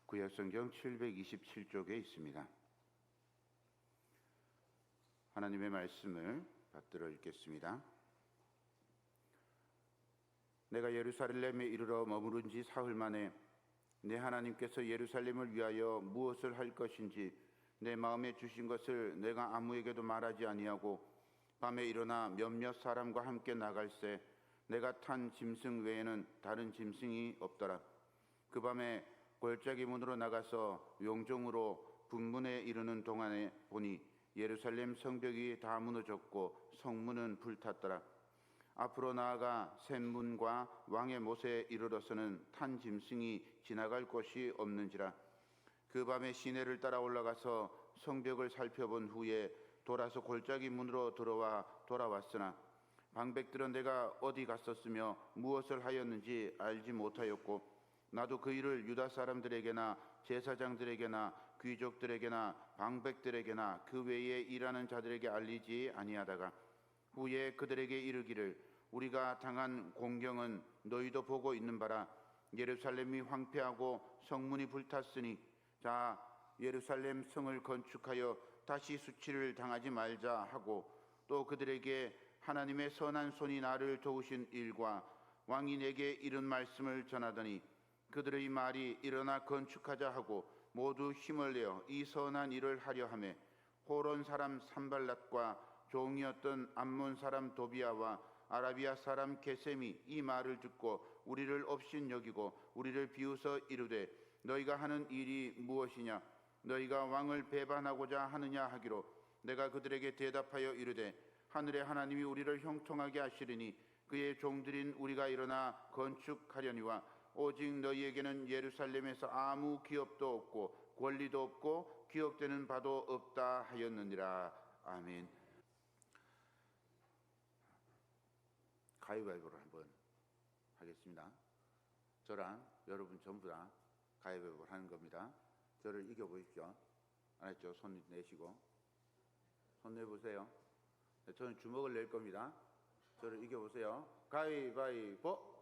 구약성경 727쪽에 있습니다. 하나님의 말씀을 받들어 읽겠습니다. 내가 예루살렘에 이르러 머무른 지 사흘 만에 내 하나님께서 예루살렘을 위하여 무엇을 할 것인지 내 마음에 주신 것을 내가 아무에게도 말하지 아니하고 밤에 일어나 몇몇 사람과 함께 나갈새 내가 탄 짐승 외에는 다른 짐승이 없더라. 그 밤에 골짜기 문으로 나가서 용종으로 분문에 이르는 동안에 보니 예루살렘 성벽이 다 무너졌고 성문은 불탔더라. 앞으로 나아가 샘문과 왕의 못에 이르러서는 탄 짐승이 지나갈 곳이 없는지라. 그 밤에 시내를 따라 올라가서 성벽을 살펴본 후에 돌아서 골짜기 문으로 돌아왔으나 방백들은 내가 어디 갔었으며 무엇을 하였는지 알지 못하였고 나도 그 일을 유다 사람들에게나 제사장들에게나 귀족들에게나 방백들에게나 그 외에 일하는 자들에게 알리지 아니하다가 후에 그들에게 이르기를 우리가 당한 공경은 너희도 보고 있는 바라. 예루살렘이 황폐하고 성문이 불탔으니 자 예루살렘 성을 건축하여 다시 수치를 당하지 말자 하고 또 그들에게 하나님의 선한 손이 나를 도우신 일과 왕이 내게 이른 말씀을 전하더니 그들의 말이 일어나 건축하자 하고 모두 힘을 내어 이 선한 일을 하려 하매 호론 사람 산발랏과 종이었던 암몬 사람 도비아와 아라비아 사람 게셈이 이 말을 듣고 우리를 업신여기고 우리를 비웃어 이르되 너희가 하는 일이 무엇이냐 너희가 왕을 배반하고자 하느냐 하기로 내가 그들에게 대답하여 이르되 하늘의 하나님이 우리를 형통하게 하시리니 그의 종들인 우리가 일어나 건축하려니와 오직 너희에게는 예루살렘에서 아무 기업도 없고 권리도 없고 기억되는 바도 없다 하였느니라. 아멘. 가위바위보를 한번 하겠습니다. 저랑 여러분 전부 다 가위바위보를 하는 겁니다. 저를 이겨보십시오. 알았죠? 손 내시고 손 내보세요. 저는 주먹을 낼 겁니다. 저를 이겨보세요. 가위바위보.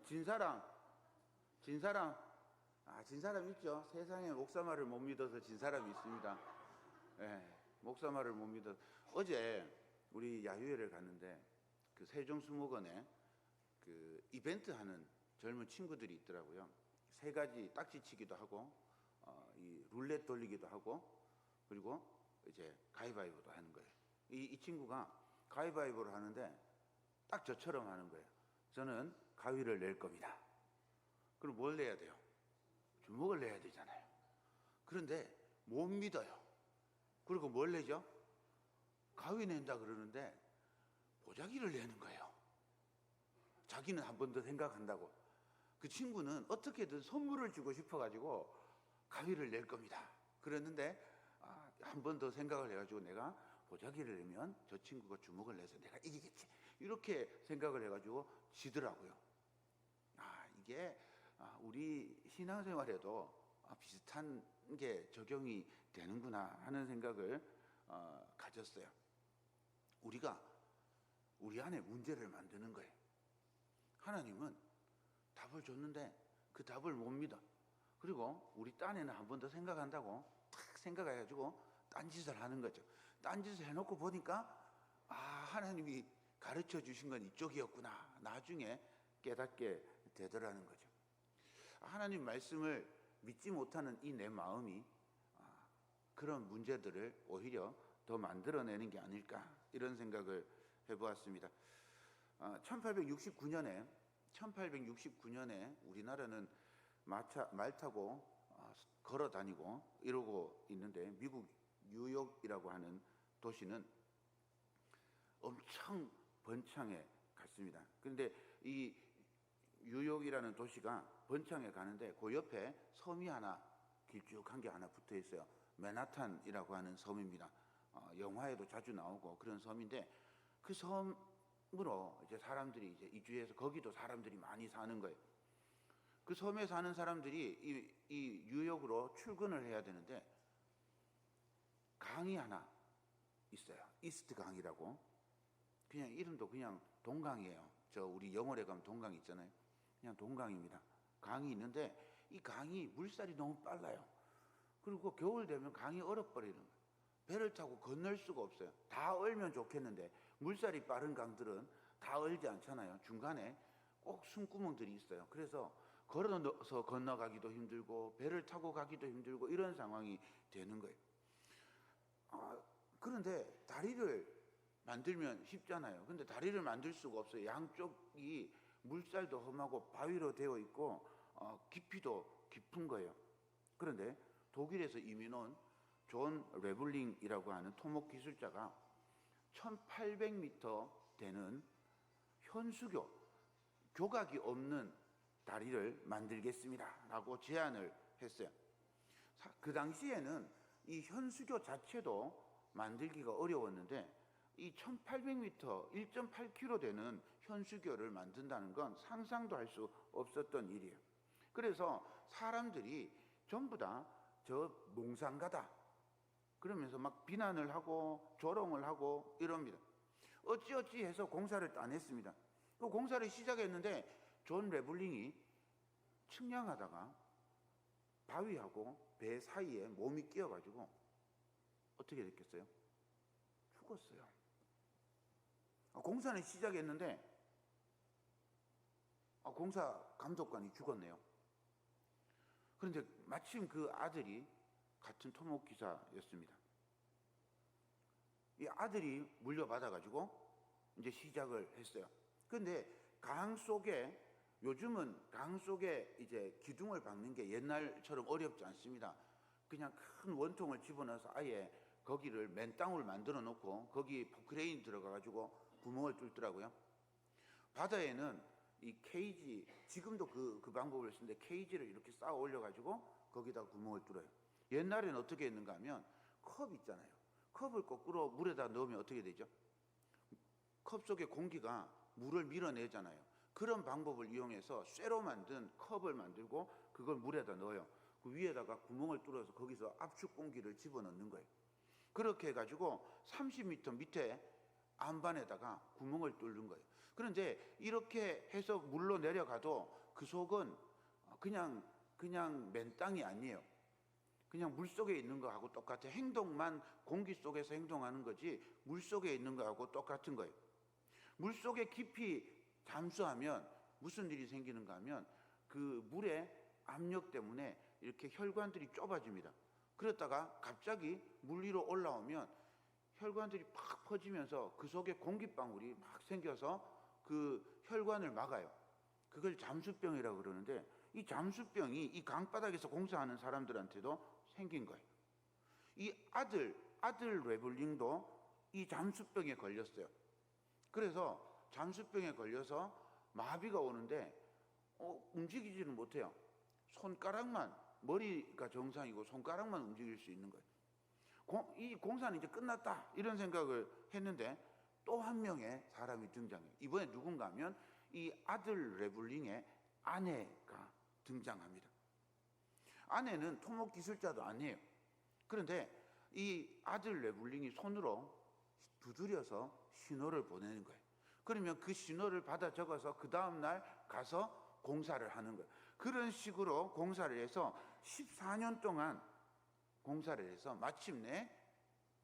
진 사람 진 사람 있죠. 세상에 목사 말을 못 믿어서 진 사람이 있습니다. 목사 말을 못 믿어서. 어제 우리 야유회를 갔는데 그 세종수목원에 그 이벤트 하는 젊은 친구들이 있더라고요. 세 가지 딱지치기도 하고 이 룰렛 돌리기도 하고 그리고 이제 가위바위보도 하는 거예요. 이 친구가 가위바위보를 하는데 딱 저처럼 하는 거예요. 저는 가위를 낼 겁니다. 그럼 뭘 내야 돼요? 주먹을 내야 되잖아요. 그런데 못 믿어요. 그리고 뭘 내죠? 가위 낸다 그러는데 보자기를 내는 거예요. 자기는 한 번 더 생각한다고. 그 친구는 어떻게든 선물을 주고 싶어가지고 가위를 낼 겁니다. 그랬는데 한 번 더 생각을 해가지고 내가 보자기를 내면 저 친구가 주먹을 내서 내가 이기겠지 이렇게 생각을 해가지고 지더라고요. 이게 우리 신앙생활에도 비슷한 게 적용이 되는구나 하는 생각을 가졌어요. 우리가 우리 안에 문제를 만드는 거예요. 하나님은 답을 줬는데 그 답을 못 믿어. 그리고 우리 딴에는 한 번 더 생각한다고 탁 생각해가지고 딴짓을 하는 거죠. 딴짓을 해놓고 보니까 하나님이 가르쳐 주신 건 이쪽이었구나 나중에 깨닫게 되더라는 거죠. 하나님 말씀을 믿지 못하는 이 내 마음이 그런 문제들을 오히려 더 만들어내는 게 아닐까 이런 생각을 해보았습니다. 1869년에 우리나라는 말 타고 걸어 다니고 이러고 있는데 미국 뉴욕이라고 하는 도시는 엄청 번창해 갔습니다. 그런데 이 뉴욕이라는 도시가 번창해 가는데 그 옆에 섬이 하나 길쭉한 게 하나 붙어 있어요. 맨하탄이라고 하는 섬입니다. 영화에도 자주 나오고 그런 섬인데 그 섬으로 이제 사람들이 이제 이주해서 거기도 사람들이 많이 사는 거예요. 그 섬에 사는 사람들이 이 뉴욕으로 출근을 해야 되는데 강이 하나 있어요. 이스트 강이라고. 그냥 이름도 그냥 동강이에요. 저 우리 영월에 가면 동강 있잖아요. 그냥 동강입니다. 강이 있는데 이 강이 물살이 너무 빨라요. 그리고 겨울 되면 강이 얼어버리는 거예요. 배를 타고 건널 수가 없어요. 다 얼면 좋겠는데 물살이 빠른 강들은 다 얼지 않잖아요. 중간에 꼭 숨구멍들이 있어요. 그래서 걸어서 건너가기도 힘들고 배를 타고 가기도 힘들고 이런 상황이 되는 거예요. 그런데 다리를 만들면 쉽잖아요. 근데 다리를 만들 수가 없어요. 양쪽이 물살도 험하고 바위로 되어 있고 깊이도 깊은 거예요. 그런데 독일에서 이민 온 존 레블링이라고 하는 토목 기술자가 1800m 되는 현수교, 교각이 없는 다리를 만들겠습니다 라고 제안을 했어요. 그 당시에는 이 현수교 자체도 만들기가 어려웠는데 이 1800m, 1.8km 되는 현수교를 만든다는 건 상상도 할 수 없었던 일이에요. 그래서 사람들이 전부 다 저 몽상가다 그러면서 막 비난을 하고 조롱을 하고 이럽니다. 어찌어찌 해서 공사를 안 했습니다. 그 공사를 시작했는데 존 레블링이 측량하다가 바위하고 배 사이에 몸이 끼어가지고 어떻게 됐겠어요? 죽었어요. 공사는 시작했는데 공사 감독관이 죽었네요. 그런데 마침 그 아들이 같은 토목기사였습니다. 이 아들이 물려받아가지고 이제 시작을 했어요. 그런데 강 속에 요즘은 강 속에 이제 기둥을 박는 게 옛날처럼 어렵지 않습니다. 그냥 큰 원통을 집어넣어서 아예 거기를 맨 땅을 만들어 놓고 거기 포크레인 들어가가지고 구멍을 뚫더라고요. 바다에는 이 케이지, 지금도 그 방법을 쓰는데 케이지를 이렇게 쌓아 올려가지고 거기다 구멍을 뚫어요. 옛날에는 어떻게 했는가 하면 컵 있잖아요. 컵을 거꾸로 물에다 넣으면 어떻게 되죠? 컵 속에 공기가 물을 밀어내잖아요. 그런 방법을 이용해서 쇠로 만든 컵을 만들고 그걸 물에다 넣어요. 그 위에다가 구멍을 뚫어서 거기서 압축 공기를 집어넣는 거예요. 그렇게 해가지고 30m 밑에 안반에다가 구멍을 뚫는 거예요. 그런데 이렇게 해서 물로 내려가도 그 속은 그냥 맨 땅이 아니에요. 그냥 물 속에 있는 거하고 똑같아. 행동만 공기 속에서 행동하는 거지 물 속에 있는 거하고 똑같은 거예요. 물 속에 깊이 잠수하면 무슨 일이 생기는가 하면 그 물의 압력 때문에 이렇게 혈관들이 좁아집니다. 그러다가 갑자기 물 위로 올라오면 혈관들이 팍 퍼지면서 그 속에 공기방울이 막 생겨서 그 혈관을 막아요. 그걸 잠수병이라고 그러는데 이 잠수병이 이 강바닥에서 공사하는 사람들한테도 생긴 거예요. 이 아들 레블링도 이 잠수병에 걸렸어요. 그래서 잠수병에 걸려서 마비가 오는데 움직이지는 못해요. 손가락만, 머리가 정상이고 손가락만 움직일 수 있는 거예요. 이 공사는 이제 끝났다 이런 생각을 했는데 또 한 명의 사람이 등장해요. 이번에 누군가 하면 이 아들 레블링의 아내가 등장합니다. 아내는 토목기술자도 아니에요. 그런데 이 아들 레블링이 손으로 두드려서 신호를 보내는 거예요. 그러면 그 신호를 받아 적어서 그 다음날 가서 공사를 하는 거예요. 그런 식으로 공사를 해서 14년 동안 공사를 해서 마침내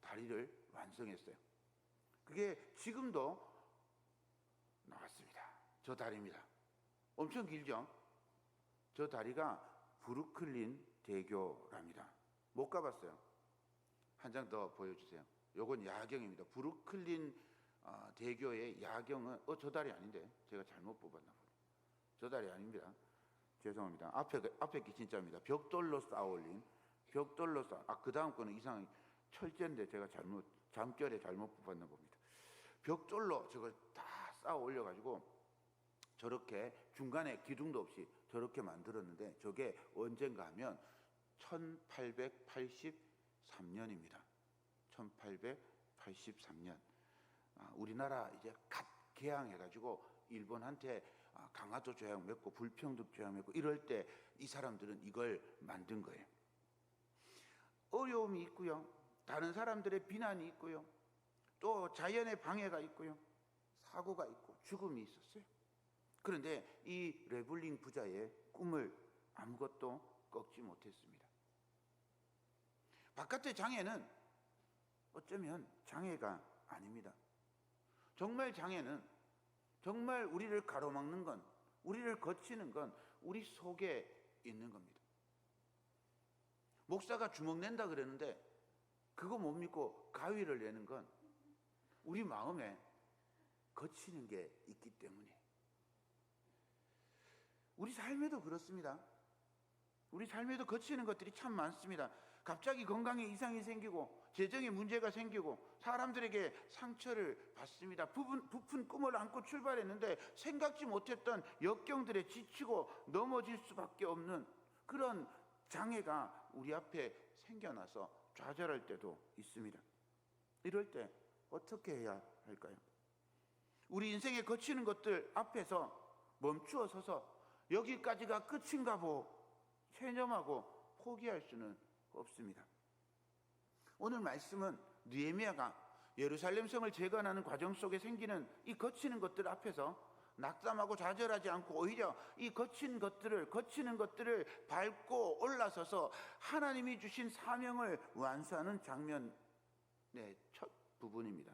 다리를 완성했어요. 그게 지금도 나왔습니다. 저 다리입니다. 엄청 길죠? 저 다리가 브루클린 대교랍니다. 못 가봤어요. 한 장 더 보여주세요. 요건 야경입니다. 브루클린 대교의 야경은 저 다리 아닌데 제가 잘못 뽑았나 보네요. 저 다리 아닙니다. 죄송합니다. 앞에 게 진짜입니다. 벽돌로 쌓아올린 벽돌로 그 다음 거는 이상하게 철제인데 제가 잠결에 잘못 뽑았나 봅니다. 벽돌로 저걸 다 쌓아 올려가지고 저렇게 중간에 기둥도 없이 저렇게 만들었는데 저게 언젠가 하면 1883년입니다. 1883년. 우리나라 이제 갓 개항해가지고 일본한테 강화도 조약 맺고 불평등 조약 맺고 이럴 때 이 사람들은 이걸 만든 거예요. 어려움이 있고요. 다른 사람들의 비난이 있고요. 또 자연의 방해가 있고요. 사고가 있고 죽음이 있었어요. 그런데 이 레블링 부자의 꿈을 아무것도 꺾지 못했습니다. 바깥의 장애는 어쩌면 장애가 아닙니다. 정말 장애는, 정말 우리를 가로막는 건, 우리를 거치는 건 우리 속에 있는 겁니다. 목사가 주먹 낸다 그러는데 그거 못 믿고 가위를 내는 건 우리 마음에 거치는 게 있기 때문에. 우리 삶에도 그렇습니다. 우리 삶에도 거치는 것들이 참 많습니다. 갑자기 건강에 이상이 생기고 재정에 문제가 생기고 사람들에게 상처를 받습니다. 부푼 꿈을 안고 출발했는데 생각지 못했던 역경들에 지치고 넘어질 수밖에 없는 그런 장애가 우리 앞에 생겨나서 좌절할 때도 있습니다. 이럴 때 어떻게 해야 할까요? 우리 인생에 거치는 것들 앞에서 멈추어 서서 여기까지가 끝인가 보 체념하고 포기할 수는 없습니다. 오늘 말씀은 느헤미야가 예루살렘 성을 재건하는 과정 속에 생기는 이 거치는 것들 앞에서 낙담하고 좌절하지 않고 오히려 이 거치는 것들을 밟고 올라서서 하나님이 주신 사명을 완수하는 장면의 첫 부분입니다.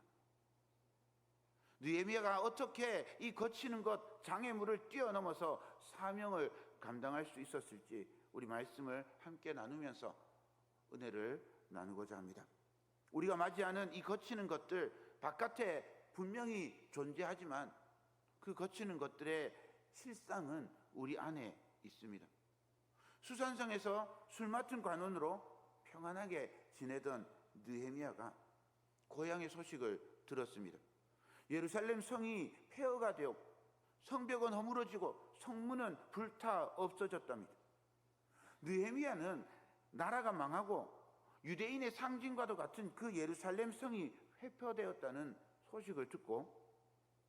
느헤미야가 어떻게 이 거치는 것, 장애물을 뛰어넘어서 사명을 감당할 수 있었을지 우리 말씀을 함께 나누면서 은혜를 나누고자 합니다. 우리가 맞이하는 이 거치는 것들, 바깥에 분명히 존재하지만 그 거치는 것들의 실상은 우리 안에 있습니다. 수산성에서 술 맡은 관원으로 평안하게 지내던 느헤미야가 고향의 소식을 들었습니다. 예루살렘 성이 폐허가 되었고 성벽은 허물어지고 성문은 불타 없어졌답니다. 느헤미야는 나라가 망하고 유대인의 상징과도 같은 그 예루살렘 성이 회표되었다는 소식을 듣고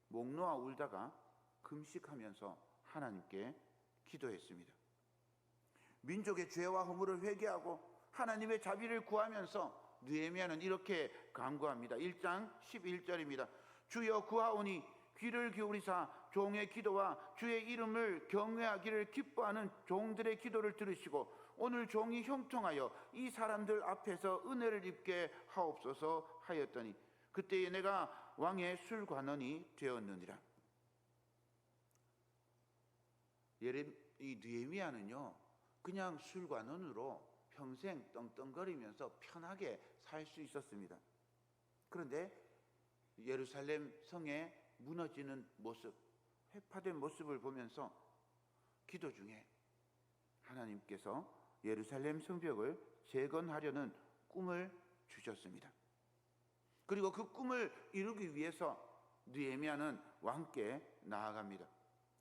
목 놓아 울다가 금식하면서 하나님께 기도했습니다. 민족의 죄와 허물을 회개하고 하나님의 자비를 구하면서 느헤미야는 이렇게 간구합니다. 1장 11절입니다. 주여 구하오니 귀를 기울이사 종의 기도와 주의 이름을 경외하기를 기뻐하는 종들의 기도를 들으시고 오늘 종이 형통하여 이 사람들 앞에서 은혜를 입게 하옵소서 하였더니 그때에 내가 왕의 술관원이 되었느니라. 이 느헤미야는요 그냥 술관원으로 평생 떵떵거리면서 편하게 살 수 있었습니다. 그런데 예루살렘 성의 무너지는 모습, 회파된 모습을 보면서 기도 중에 하나님께서 예루살렘 성벽을 재건하려는 꿈을 주셨습니다. 그리고 그 꿈을 이루기 위해서 느헤미야는 왕께 나아갑니다.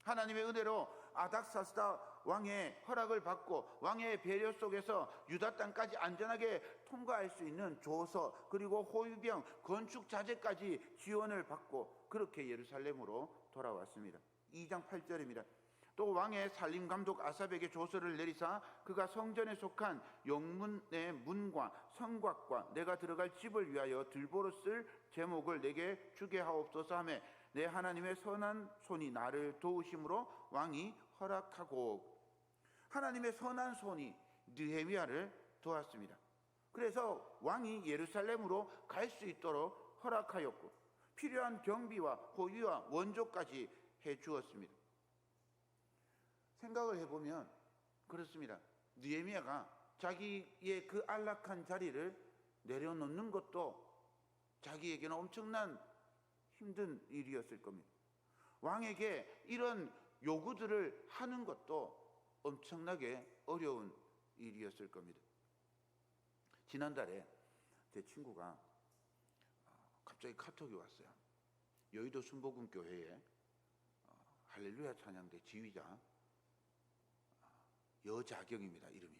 하나님의 은혜로 아닥사스다 왕의 허락을 받고 왕의 배려 속에서 유다 땅까지 안전하게 통과할 수 있는 조서 그리고 호위병 건축 자재까지 지원을 받고 그렇게 예루살렘으로 돌아왔습니다. 2장 8절입니다. 또 왕의 살림 감독 아삽에게 조서를 내리사 그가 성전에 속한 영문의 문과 성곽과 내가 들어갈 집을 위하여 들보로 쓸 제목을 내게 주게 하옵소서 하며 내 하나님의 선한 손이 나를 도우심으로 왕이 허락하고. 하나님의 선한 손이 느헤미야를 도왔습니다. 그래서 왕이 예루살렘으로 갈 수 있도록 허락하였고 필요한 경비와 호위와 원조까지 해주었습니다. 생각을 해보면 그렇습니다. 느헤미야가 자기의 그 안락한 자리를 내려놓는 것도 자기에게는 엄청난 힘든 일이었을 겁니다. 왕에게 이런 요구들을 하는 것도 엄청나게 어려운 일이었을 겁니다. 지난달에 제 친구가 갑자기 카톡이 왔어요. 여의도 순복음교회에 할렐루야 찬양대 지휘자 여자경입니다. 이름이.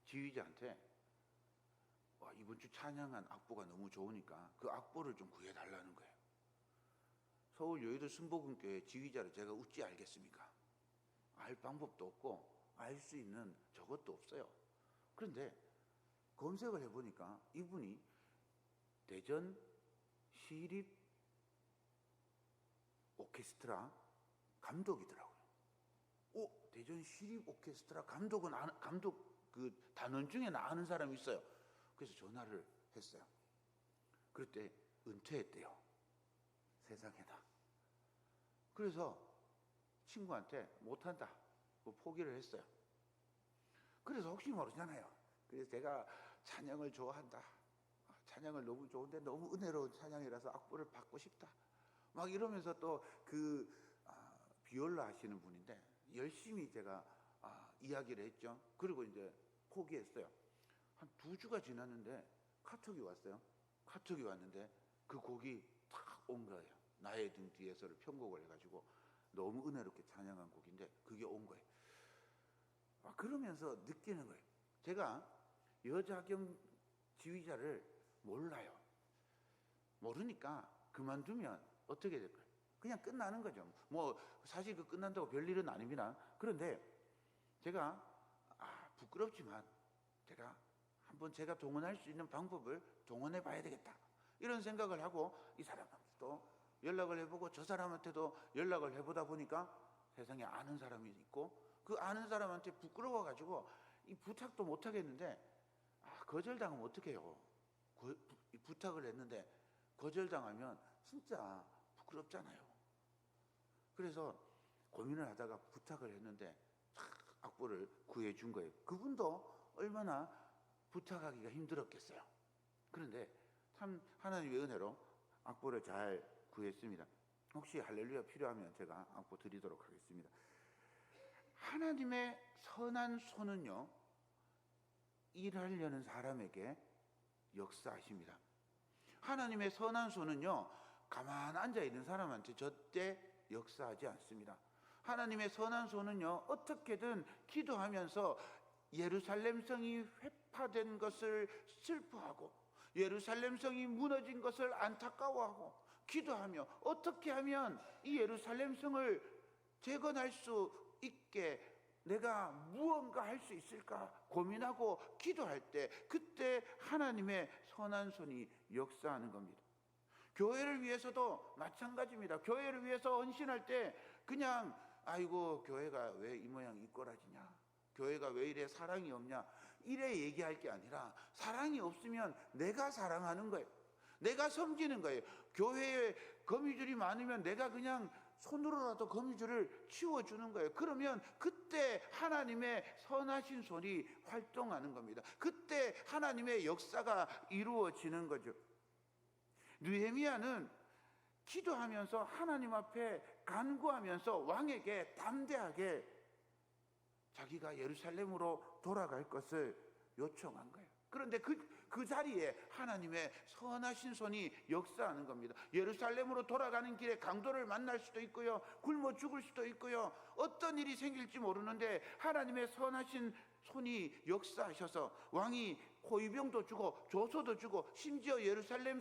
지휘자한테 이번 주 찬양한 악보가 너무 좋으니까 그 악보를 좀 구해달라는 거예요. 서울 여의도 순복음교회 지휘자를 제가 어찌 알겠습니까? 알 방법도 없고 알 수 있는 저것도 없어요. 그런데 검색을 해보니까 이분이 대전 시립 오케스트라 감독이더라고요. 대전 시립 오케스트라 감독 그 단원 중에 나 아는 사람이 있어요. 그래서 전화를 했어요. 그럴 때 은퇴했대요. 세상에나. 그래서 친구한테 못한다 포기를 했어요. 그래서 혹시 모르잖아요. 그래서 제가 찬양을 좋아한다. 찬양을 너무 좋은데 너무 은혜로운 찬양이라서 악보를 받고 싶다. 막 이러면서 또 비올라 하시는 분인데 열심히 제가 이야기를 했죠. 그리고 이제 포기했어요. 한 2주가 지났는데 카톡이 왔어요. 카톡이 왔는데 그 곡이 딱 온 거예요. 나의 등 뒤에서를 편곡을 해가지고 너무 은혜롭게 찬양한 곡인데 그게 온 거예요. 그러면서 느끼는 거예요. 제가 여자경 지휘자를 몰라요. 모르니까 그만두면 어떻게 될까요? 그냥 끝나는 거죠. 뭐 사실 그 끝난다고 별일은 아닙니다. 그런데 제가 부끄럽지만 제가 한번 제가 동원할 수 있는 방법을 동원해 봐야 되겠다. 이런 생각을 하고 이 사람한테도 연락을 해보고 저 사람한테도 연락을 해보다 보니까 세상에 아는 사람이 있고 그 아는 사람한테 부끄러워가지고 이 부탁도 못 하겠는데 거절당하면 어떡해요? 부탁을 했는데 거절당하면 진짜 부끄럽잖아요. 그래서 고민을 하다가 부탁을 했는데 악보를 구해준 거예요. 그분도 얼마나 부탁하기가 힘들었겠어요. 그런데 참 하나님의 은혜로 악보를 잘 구했습니다. 혹시 할렐루야 필요하면 제가 악보 드리도록 하겠습니다. 하나님의 선한 손은요, 일하려는 사람에게 역사하십니다. 하나님의 선한 손은요, 가만 앉아있는 사람한테 절대 역사하지 않습니다. 하나님의 선한 손은요, 어떻게든 기도하면서 예루살렘 성이 회파된 것을 슬퍼하고 예루살렘 성이 무너진 것을 안타까워하고 기도하며 어떻게 하면 이 예루살렘 성을 재건할 수 있게 내가 무언가 할 수 있을까 고민하고 기도할 때 그때 하나님의 선한 손이 역사하는 겁니다. 교회를 위해서도 마찬가지입니다. 교회를 위해서 헌신할 때 그냥 아이고 교회가 왜 이 모양 이 꼴아지냐, 교회가 왜 이래 사랑이 없냐 이래 얘기할 게 아니라 사랑이 없으면 내가 사랑하는 거예요. 내가 섬기는 거예요. 교회에 거미줄이 많으면 내가 그냥 손으로라도 거미줄을 치워주는 거예요. 그러면 그때 하나님의 선하신 손이 활동하는 겁니다. 그때 하나님의 역사가 이루어지는 거죠. 느헤미야는 기도하면서 하나님 앞에 간구하면서 왕에게 담대하게 자기가 예루살렘으로 돌아갈 것을 요청한 거예요. 그런데 그 자리에 하나님의 선하신 손이 역사하는 겁니다. 예루살렘으로 돌아가는 길에 강도를 만날 수도 있고요, 굶어 죽을 수도 있고요, 어떤 일이 생길지 모르는데 하나님의 선하신 손이 역사하셔서 왕이 호위병도 주고 조소도 주고 심지어 예루살렘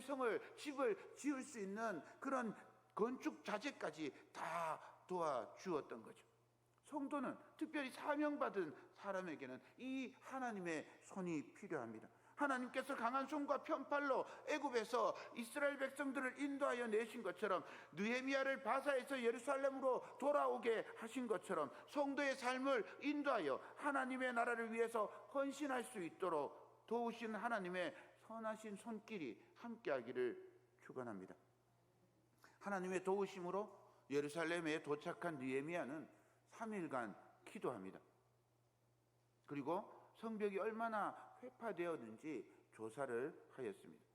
집을 지을 수 있는 그런 건축 자재까지 다 도와주었던 거죠. 성도는 특별히 사명받은 사람에게는 이 하나님의 손이 필요합니다. 하나님께서 강한 손과 편팔로 애굽에서 이스라엘 백성들을 인도하여 내신 것처럼 느헤미야를 바사에서 예루살렘으로 돌아오게 하신 것처럼 성도의 삶을 인도하여 하나님의 나라를 위해서 헌신할 수 있도록 도우신 하나님의 선하신 손길이 함께하기를 축원합니다. 하나님의 도우심으로 예루살렘에 도착한 느헤미야는 3일간 기도합니다. 그리고 성벽이 얼마나 회파되었는지 조사를 하였습니다.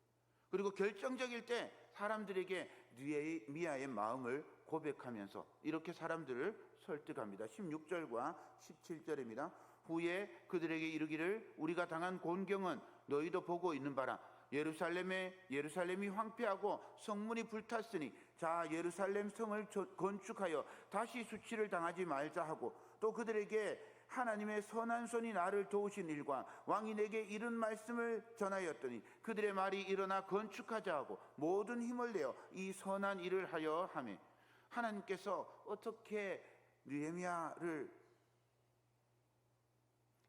그리고 결정적일 때 사람들에게 느헤미야의 마음을 고백하면서 이렇게 사람들을 설득합니다. 16절과 17절입니다. 후에 그들에게 이르기를 우리가 당한 곤경은 너희도 보고 있는 바라. 예루살렘이 황폐하고 성문이 불탔으니 자 예루살렘 성을 건축하여 다시 수치를 당하지 말자 하고 또 그들에게 하나님의 선한 손이 나를 도우신 일과 왕이 내게 이른 말씀을 전하였더니 그들의 말이 일어나 건축하자 하고 모든 힘을 내어 이 선한 일을 하여 하매 하나님께서 어떻게 느헤미야를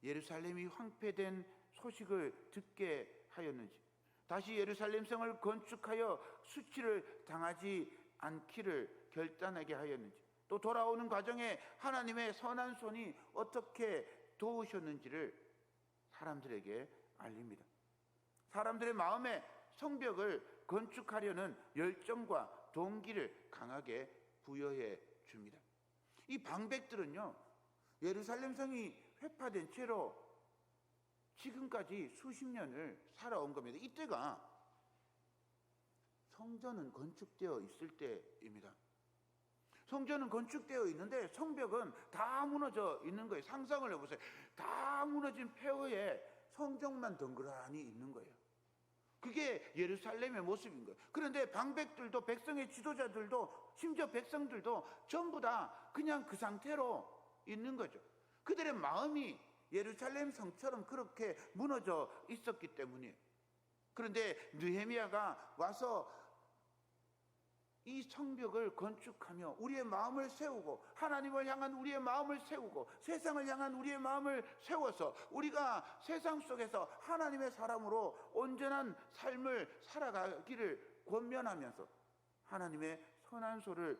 예루살렘이 황폐된 소식을 듣게 하였는지 다시 예루살렘 성을 건축하여 수치를 당하지 않기를 결단하게 하였는지 또 돌아오는 과정에 하나님의 선한 손이 어떻게 도우셨는지를 사람들에게 알립니다. 사람들의 마음에 성벽을 건축하려는 열정과 동기를 강하게 부여해 줍니다. 이 방백들은요, 예루살렘 성이 회파된 채로 지금까지 수십 년을 살아온 겁니다. 이때가 성전은 건축되어 있을 때입니다. 성전은 건축되어 있는데 성벽은 다 무너져 있는 거예요. 상상을 해보세요. 다 무너진 폐허에 성벽만 덩그러니 있는 거예요. 그게 예루살렘의 모습인 거예요. 그런데 방백들도, 백성의 지도자들도, 심지어 백성들도 전부 다 그냥 그 상태로 있는 거죠. 그들의 마음이 예루살렘 성처럼 그렇게 무너져 있었기 때문이에요. 그런데 느헤미야가 와서 이 성벽을 건축하며 우리의 마음을 세우고, 하나님을 향한 우리의 마음을 세우고, 세상을 향한 우리의 마음을 세워서 우리가 세상 속에서 하나님의 사람으로 온전한 삶을 살아가기를 권면하면서 하나님의 선한 소를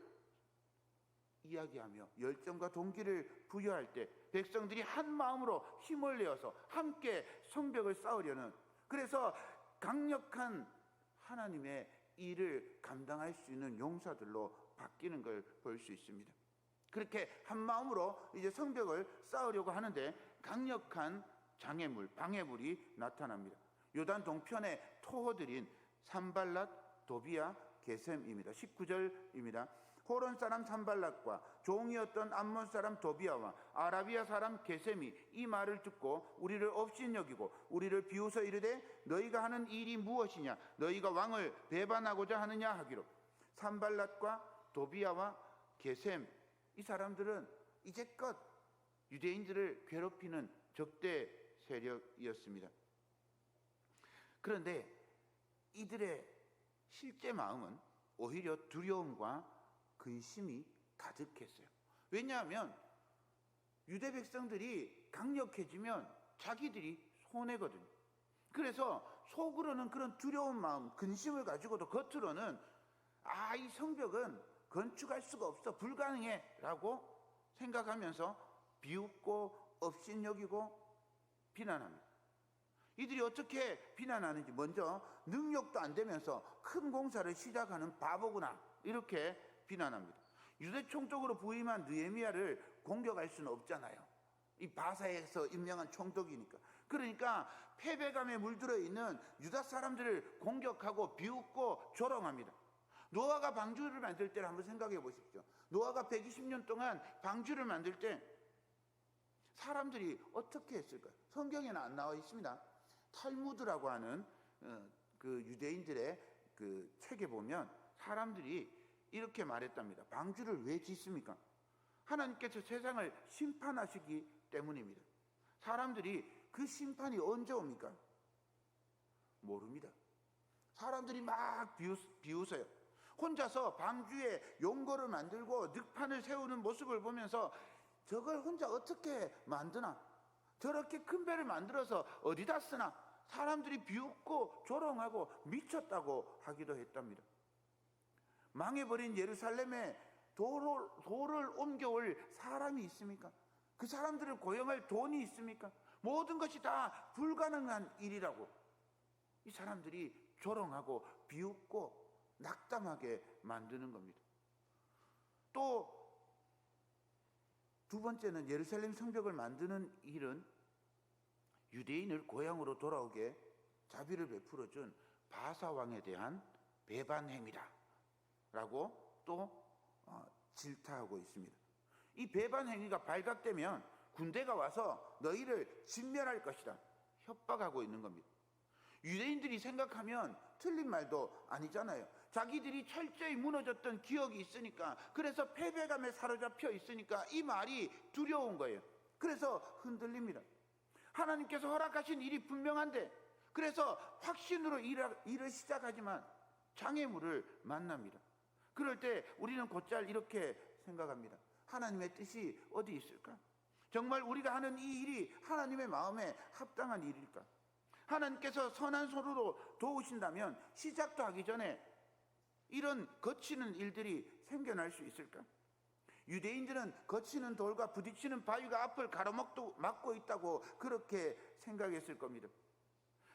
이야기하며 열정과 동기를 부여할 때 백성들이 한 마음으로 힘을 내어서 함께 성벽을 쌓으려는, 그래서 강력한 하나님의 일을 감당할 수 있는 용사들로 바뀌는 걸 볼 수 있습니다. 그렇게 한 마음으로 이제 성벽을 쌓으려고 하는데 강력한 장애물, 방해물이 나타납니다. 요단 동편의 토호들인 산발랏, 도비야, 게셈입니다. 19절입니다. 호론 사람 산발랏과 종이었던 암몬 사람 도비야와 아라비아 사람 게셈이 이 말을 듣고 우리를 업신여기고 우리를 비웃어 이르되 너희가 하는 일이 무엇이냐, 너희가 왕을 배반하고자 하느냐 하기로. 산발랏과 도비야와 게셈, 이 사람들은 이제껏 유대인들을 괴롭히는 적대 세력이었습니다. 그런데 이들의 실제 마음은 오히려 두려움과 근심이 가득했어요. 왜냐하면 유대 백성들이 강력해지면 자기들이 손해거든요. 그래서 속으로는 그런 두려운 마음, 근심을 가지고도 겉으로는 이 성벽은 건축할 수가 없어, 불가능해 라고 생각하면서 비웃고 업신여기고 비난합니다. 이들이 어떻게 비난하는지, 먼저 능력도 안 되면서 큰 공사를 시작하는 바보구나 이렇게 비난합니다. 유대 총독으로 부임한 느헤미야를 공격할 수는 없잖아요. 이 바사에서 임명한 총독이니까. 그러니까 패배감에 물들어 있는 유다 사람들을 공격하고 비웃고 조롱합니다. 노아가 방주를 만들 때를 한번 생각해 보십시오. 노아가 120년 동안 방주를 만들 때 사람들이 어떻게 했을까요? 성경에는 안 나와 있습니다. 탈무드라고 하는 그 유대인들의 그 책에 보면 사람들이 이렇게 말했답니다. 방주를 왜 짓습니까? 하나님께서 세상을 심판하시기 때문입니다. 사람들이 그 심판이 언제 옵니까? 모릅니다. 사람들이 막 비웃어요. 혼자서 방주에 용거를 만들고 늑판을 세우는 모습을 보면서 저걸 혼자 어떻게 만드나? 저렇게 큰 배를 만들어서 어디다 쓰나? 사람들이 비웃고 조롱하고 미쳤다고 하기도 했답니다. 망해버린 예루살렘에 돌을 옮겨올 사람이 있습니까? 그 사람들을 고용할 돈이 있습니까? 모든 것이 다 불가능한 일이라고 이 사람들이 조롱하고 비웃고 낙담하게 만드는 겁니다. 또 두 번째는 예루살렘 성벽을 만드는 일은 유대인을 고향으로 돌아오게 자비를 베풀어준 바사 왕에 대한 배반 행위다 라고 또 질타하고 있습니다. 이 배반 행위가 발각되면 군대가 와서 너희를 진멸할 것이다 협박하고 있는 겁니다. 유대인들이 생각하면 틀린 말도 아니잖아요. 자기들이 철저히 무너졌던 기억이 있으니까, 그래서 패배감에 사로잡혀 있으니까 이 말이 두려운 거예요. 그래서 흔들립니다. 하나님께서 허락하신 일이 분명한데, 그래서 확신으로 일을 시작하지만 장애물을 만납니다. 그럴 때 우리는 곧잘 이렇게 생각합니다. 하나님의 뜻이 어디 있을까? 정말 우리가 하는 이 일이 하나님의 마음에 합당한 일일까? 하나님께서 선한 손으로 도우신다면 시작도 하기 전에 이런 거치는 일들이 생겨날 수 있을까? 유대인들은 거치는 돌과 부딪히는 바위가 앞을 가로막고 있다고 그렇게 생각했을 겁니다.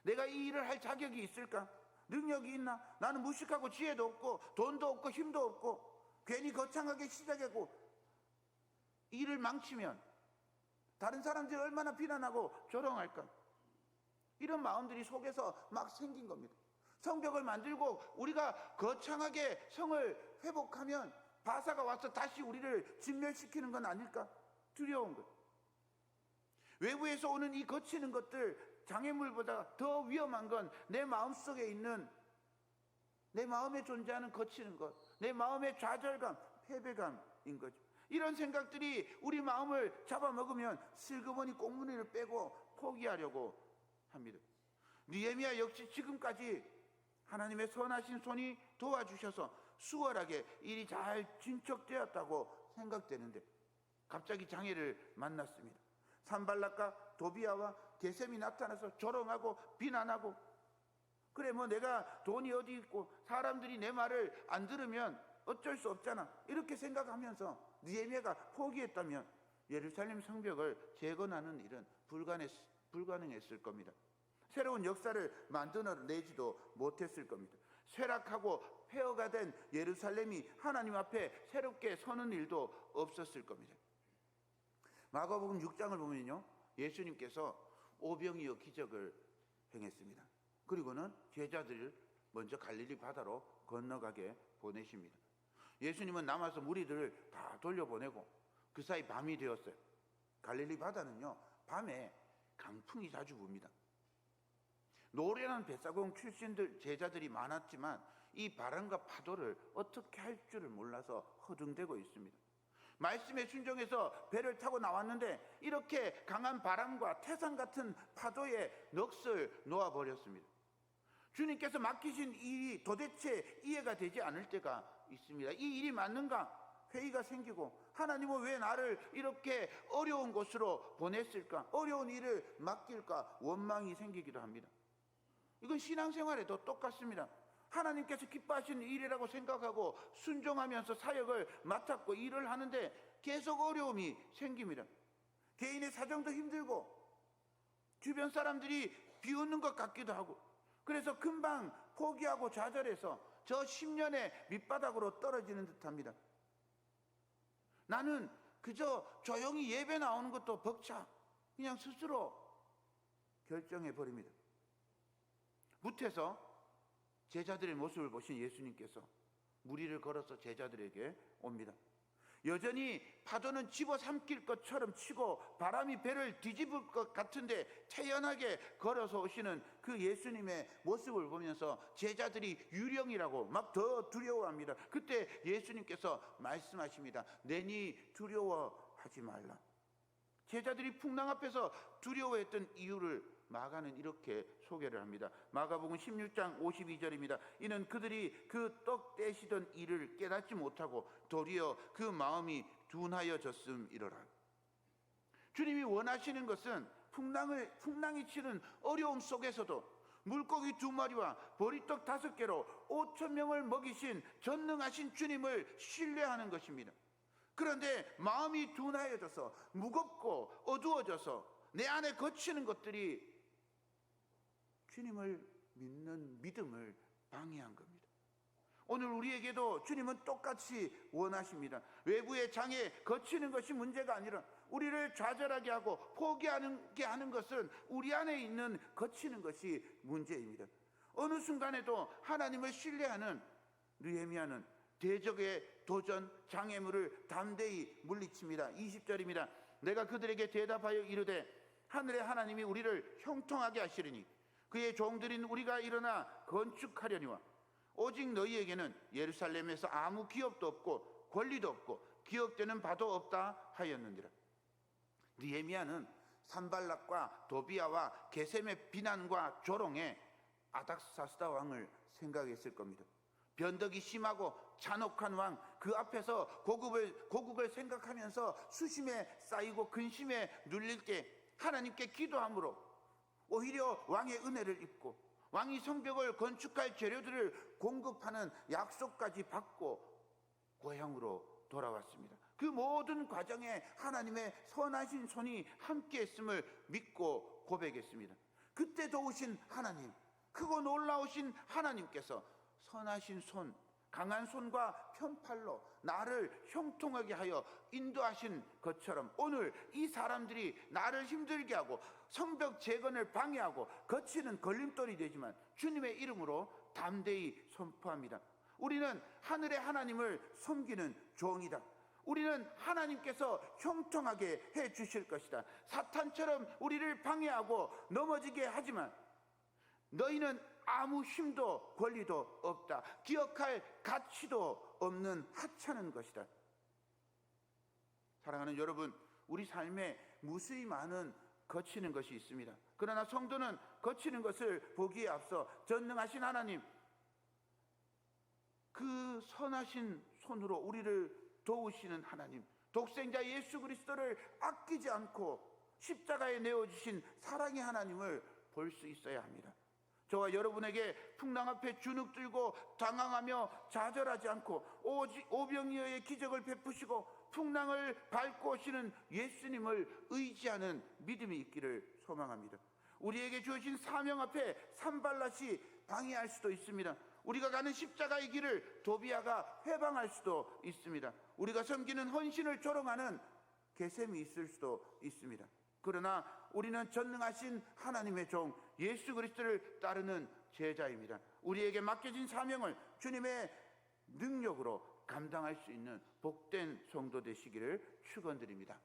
내가 이 일을 할 자격이 있을까? 능력이 있나? 나는 무식하고 지혜도 없고 돈도 없고 힘도 없고 괜히 거창하게 시작하고 일을 망치면 다른 사람들이 얼마나 비난하고 조롱할까? 이런 마음들이 속에서 막 생긴 겁니다. 성벽을 만들고 우리가 거창하게 성을 회복하면 바사가 와서 다시 우리를 진멸시키는 건 아닐까? 두려운 것. 외부에서 오는 이 거치는 것들, 장애물보다 더 위험한 건 내 마음속에 있는, 내 마음에 존재하는 거치는 것, 내 마음의 좌절감, 패배감인 거죠. 이런 생각들이 우리 마음을 잡아먹으면 슬그머니 꽁무니를 빼고 포기하려고 합니다. 느헤미야 역시 지금까지 하나님의 선하신 손이 도와주셔서 수월하게 일이 잘 진척되었다고 생각되는데 갑자기 장애를 만났습니다. 산발락과 도비아와 게셈이 나타나서 조롱하고 비난하고, 그래 뭐 내가 돈이 어디 있고 사람들이 내 말을 안 들으면 어쩔 수 없잖아, 이렇게 생각하면서 느헤미야가 포기했다면 예루살렘 성벽을 재건하는 일은 불가능했을 겁니다. 새로운 역사를 만들어내지도 못했을 겁니다. 쇠락하고 폐허가 된 예루살렘이 하나님 앞에 새롭게 서는 일도 없었을 겁니다. 마가복음 6장을 보면요, 예수님께서 오병이어 기적을 행했습니다. 그리고는 제자들을 먼저 갈릴리 바다로 건너가게 보내십니다. 예수님은 남아서 무리들을 다 돌려보내고 그 사이 밤이 되었어요. 갈릴리 바다는요, 밤에 강풍이 자주 붑니다. 노련한 뱃사공 출신들 제자들이 많았지만 이 바람과 파도를 어떻게 할 줄을 몰라서 허둥대고 있습니다. 말씀에 순종해서 배를 타고 나왔는데 이렇게 강한 바람과 태산 같은 파도에 넋을 놓아버렸습니다. 주님께서 맡기신 일이 도대체 이해가 되지 않을 때가 있습니다. 이 일이 맞는가? 회의가 생기고, 하나님은 왜 나를 이렇게 어려운 곳으로 보냈을까? 어려운 일을 맡길까? 원망이 생기기도 합니다. 이건 신앙생활에도 똑같습니다. 하나님께서 기뻐하시는 일이라고 생각하고 순종하면서 사역을 맡았고 일을 하는데 계속 어려움이 생깁니다. 개인의 사정도 힘들고 주변 사람들이 비웃는 것 같기도 하고, 그래서 금방 포기하고 좌절해서 저 10년의 밑바닥으로 떨어지는 듯합니다. 나는 그저 조용히 예배 나오는 것도 벅차 그냥 스스로 결정해버립니다. 무태서 제자들의 모습을 보신 예수님께서 무리를 걸어서 제자들에게 옵니다. 여전히 파도는 집어삼킬 것처럼 치고 바람이 배를 뒤집을 것 같은데 태연하게 걸어서 오시는 그 예수님의 모습을 보면서 제자들이 유령이라고 막 더 두려워합니다. 그때 예수님께서 말씀하십니다. 내니 두려워하지 말라. 제자들이 풍랑 앞에서 두려워했던 이유를 마가는 이렇게 소개를 합니다. 마가복음 16장 52절입니다. 이는 그들이 그 떡 떼시던 일을 깨닫지 못하고 도리어 그 마음이 둔하여졌음이로라. 주님이 원하시는 것은 풍랑이 치는 어려움 속에서도 물고기 2마리와 보리떡 5개로 5,000명을 먹이신 전능하신 주님을 신뢰하는 것입니다. 그런데 마음이 둔하여져서 무겁고 어두워져서 내 안에 거치는 것들이 주님을 믿는 믿음을 방해한 겁니다. 오늘 우리에게도 주님은 똑같이 원하십니다. 외부의 장애, 거치는 것이 문제가 아니라 우리를 좌절하게 하고 포기하게 하는 것은 우리 안에 있는 거치는 것이 문제입니다. 어느 순간에도 하나님을 신뢰하는 느헤미야는 대적의 도전, 장애물을 담대히 물리칩니다. 20절입니다. 내가 그들에게 대답하여 이르되 하늘의 하나님이 우리를 형통하게 하시리니 그의 종들인 우리가 일어나 건축하려니와 오직 너희에게는 예루살렘에서 아무 기업도 없고 권리도 없고 기억되는 바도 없다 하였느니라. 느헤미야는 산발락과 도비아와 게셈의 비난과 조롱에 아닥사스다 왕을 생각했을 겁니다. 변덕이 심하고 잔혹한 왕, 그 앞에서 고국을 생각하면서 수심에 쌓이고 근심에 눌릴 때 하나님께 기도함으로 오히려 왕의 은혜를 입고 왕이 성벽을 건축할 재료들을 공급하는 약속까지 받고 고향으로 돌아왔습니다. 그 모든 과정에 하나님의 선하신 손이 함께했음을 믿고 고백했습니다. 그때 도우신 하나님, 크고 놀라우신 하나님께서 선하신 손, 강한 손과 편팔로 나를 형통하게 하여 인도하신 것처럼 오늘 이 사람들이 나를 힘들게 하고 성벽 재건을 방해하고 거치는 걸림돌이 되지만 주님의 이름으로 담대히 선포합니다. 우리는 하늘의 하나님을 섬기는 종이다. 우리는 하나님께서 형통하게 해 주실 것이다. 사탄처럼 우리를 방해하고 넘어지게 하지만 너희는 아무 힘도 권리도 없다. 기억할 가치도 없는 하찮은 것이다. 사랑하는 여러분, 우리 삶에 무수히 많은 거치는 것이 있습니다. 그러나 성도는 거치는 것을 보기에 앞서 전능하신 하나님, 그 선하신 손으로 우리를 도우시는 하나님, 독생자 예수 그리스도를 아끼지 않고 십자가에 내어주신 사랑의 하나님을 볼 수 있어야 합니다. 저와 여러분에게 풍랑 앞에 주눅 들고 당황하며 좌절하지 않고 오병이어의 기적을 베푸시고 풍랑을 밟고 오시는 예수님을 의지하는 믿음이 있기를 소망합니다. 우리에게 주어진 사명 앞에 산발랏이 방해할 수도 있습니다. 우리가 가는 십자가의 길을 도비아가 회방할 수도 있습니다. 우리가 섬기는 헌신을 조롱하는 계셈이 있을 수도 있습니다. 그러나 우리는 전능하신 하나님의 종 예수 그리스도를 따르는 제자입니다. 우리에게 맡겨진 사명을 주님의 능력으로 감당할 수 있는 복된 성도 되시기를 축원드립니다.